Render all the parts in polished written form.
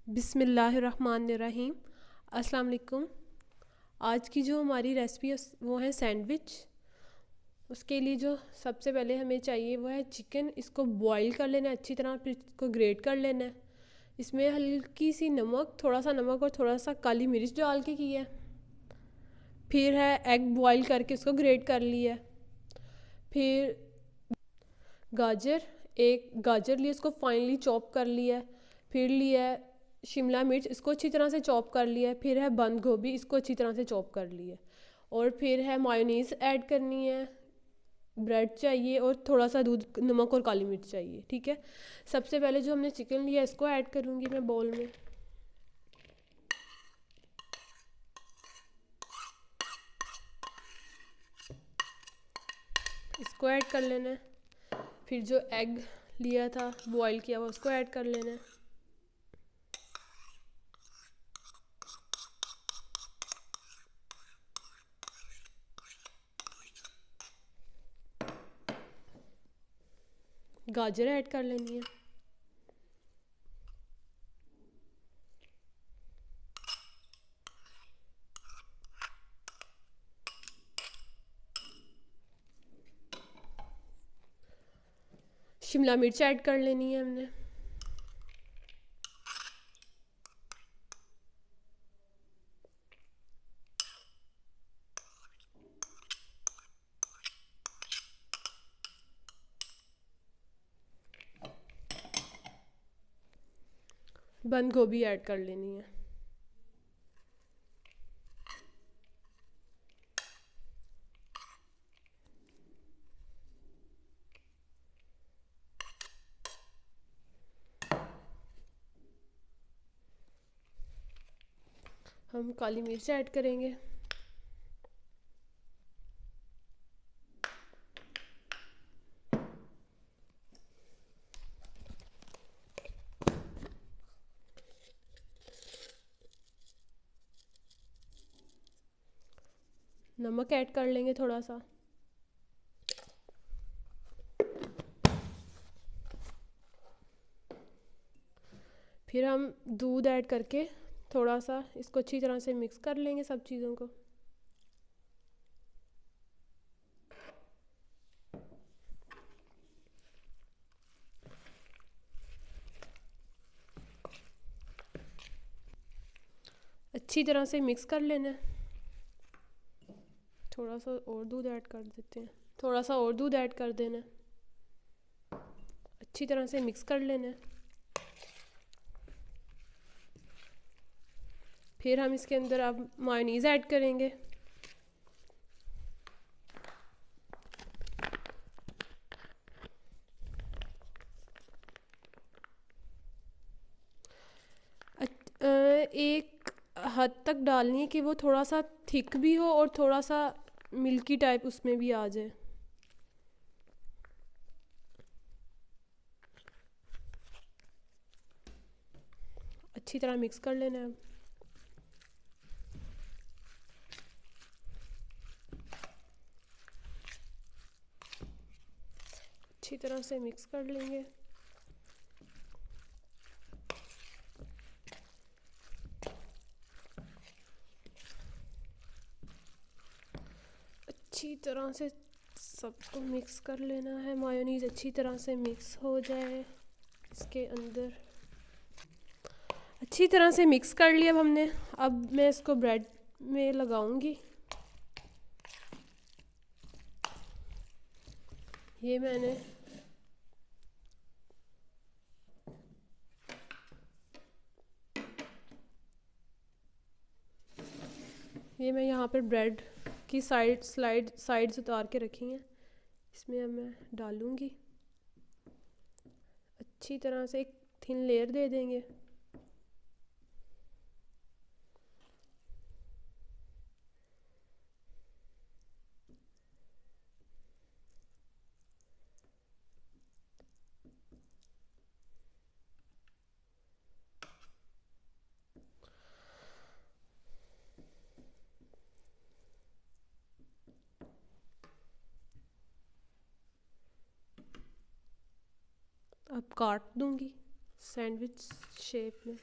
बिस्मिल्लाहिर्रहमानिर्रहीम। अस्सलाम वालेकुम। आज की जो हमारी रेसिपी है वो है सैंडविच। उसके लिए जो सबसे पहले हमें चाहिए वो है चिकन। इसको बॉईल कर लेना है अच्छी तरह, फिर इसको ग्रेट कर लेना है। इसमें हल्की सी नमक, थोड़ा सा नमक और थोड़ा सा काली मिर्च डाल के की है। फिर है एग बॉईल करके उसको ग्रेट कर लिया है। फिर गाजर, एक गाजर लिए, इसको फाइनली चॉप कर लिया है। फिर लिया है शिमला मिर्च, इसको अच्छी तरह से चॉप कर लिया है। फिर है बंद गोभी, इसको अच्छी तरह से चॉप कर लिया है। और फिर है मायोनीज़ ऐड करनी है, ब्रेड चाहिए और थोड़ा सा दूध, नमक और काली मिर्च चाहिए। ठीक है, सबसे पहले जो हमने चिकन लिया इसको ऐड करूँगी मैं बाउल में। इसको ऐड कर लेना है। फिर जो एग लिया था बॉईल किया हुआ उसको ऐड कर लेना है। गाजर ऐड कर लेनी है। शिमला मिर्च ऐड कर लेनी है हमने। बंद गोभी ऐड कर लेनी है। हम काली मिर्च ऐड करेंगे। नमक ऐड कर लेंगे थोड़ा सा। फिर हम दूध ऐड करके थोड़ा सा इसको अच्छी तरह से मिक्स कर लेंगे सब चीज़ों को। अच्छी तरह से मिक्स कर लेना है। थोड़ा सा और दूध ऐड कर देते हैं, थोड़ा सा और दूध ऐड कर देना है। अच्छी तरह से मिक्स कर लेना है। फिर हम इसके अंदर अब मायोनीज़ ऐड करेंगे। एक हद तक डालनी है कि वो थोड़ा सा थिक भी हो और थोड़ा सा मिल्की टाइप उसमें भी आ जाए। अच्छी तरह मिक्स कर लेना है। अच्छी तरह से मिक्स कर लेंगे। अच्छी तरह से सबको मिक्स कर लेना है। मायोनीज़ अच्छी तरह से मिक्स हो जाए इसके अंदर। अच्छी तरह से मिक्स कर लिया अब हमने। अब मैं इसको ब्रेड में लगाऊंगी। ये मैंने मैं यहाँ पर ब्रेड की साइड्स उतार के रखी हैं, इसमें अब मैं डालूंगी। अच्छी तरह से एक थिन लेयर दे देंगे। अब काट दूंगी सैंडविच शेप में।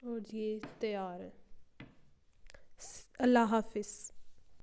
और ये तैयार है। अल्लाह हाफिज़।